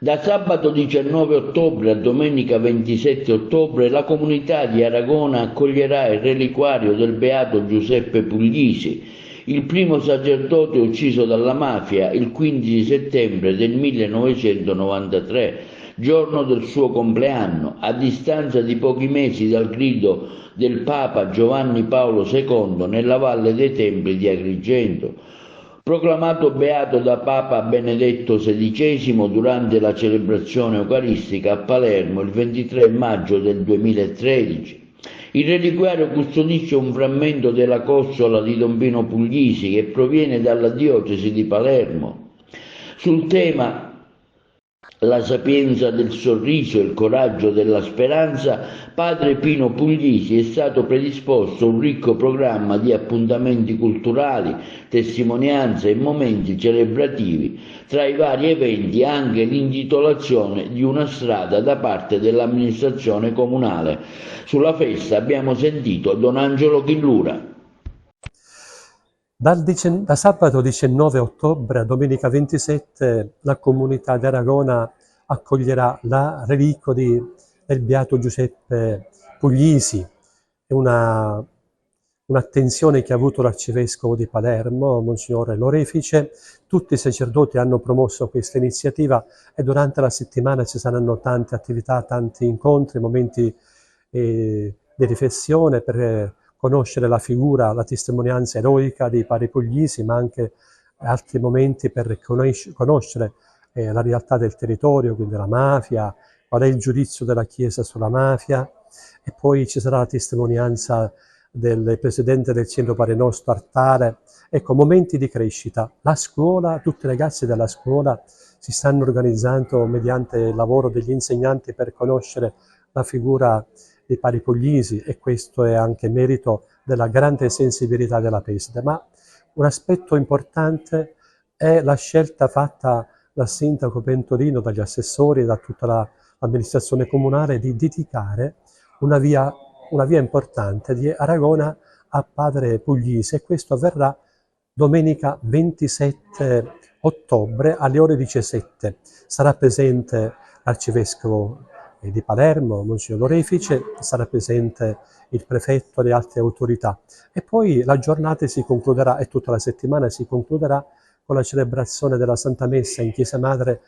Da sabato 19 ottobre a domenica 27 ottobre la comunità di Aragona accoglierà il reliquario del beato Giuseppe Puglisi, il primo sacerdote ucciso dalla mafia il 15 settembre del 1993, giorno del suo compleanno, a distanza di pochi mesi dal grido del Papa Giovanni Paolo II nella Valle dei Templi di Agrigento. Proclamato beato da Papa Benedetto XVI durante la celebrazione eucaristica a Palermo il 23 maggio del 2013. Il reliquiario custodisce un frammento della costola di Don Pino Puglisi che proviene dalla diocesi di Palermo. Sul tema la sapienza del sorriso e il coraggio della speranza, padre Pino Puglisi è stato predisposto un ricco programma di appuntamenti culturali, testimonianze e momenti celebrativi. Tra i vari eventi anche l'intitolazione di una strada da parte dell'amministrazione comunale. Sulla festa abbiamo sentito Don Angelo Chillura. Da sabato 19 ottobre a domenica 27 la comunità di Aragona accoglierà la reliquia del beato Giuseppe Puglisi. È un'attenzione che ha avuto l'arcivescovo di Palermo, Monsignore Lorefice. Tutti i sacerdoti hanno promosso questa iniziativa e durante la settimana ci saranno tante attività, tanti incontri, momenti di riflessione per conoscere la figura, la testimonianza eroica dei padri Puglisi, ma anche altri momenti per conoscere la realtà del territorio, quindi la mafia, qual è il giudizio della Chiesa sulla mafia, e poi ci sarà la testimonianza del presidente del centro Padre Nostro Artare. Ecco, momenti di crescita. La scuola, tutti i ragazzi della scuola si stanno organizzando mediante il lavoro degli insegnanti per conoscere la figura dei padri Puglisi, e questo è anche merito della grande sensibilità della preside. Ma un aspetto importante è la scelta fatta dal sindaco Pentolino, dagli assessori e da tutta l'amministrazione comunale di dedicare una via importante di Aragona a padre Puglisi, e questo avverrà domenica 27 ottobre alle ore 17. Sarà presente l'arcivescovo di Palermo, Monsignor Lorefice, sarà presente il prefetto e le altre autorità, e poi la giornata si concluderà, e tutta la settimana si concluderà con la celebrazione della Santa Messa in Chiesa Madre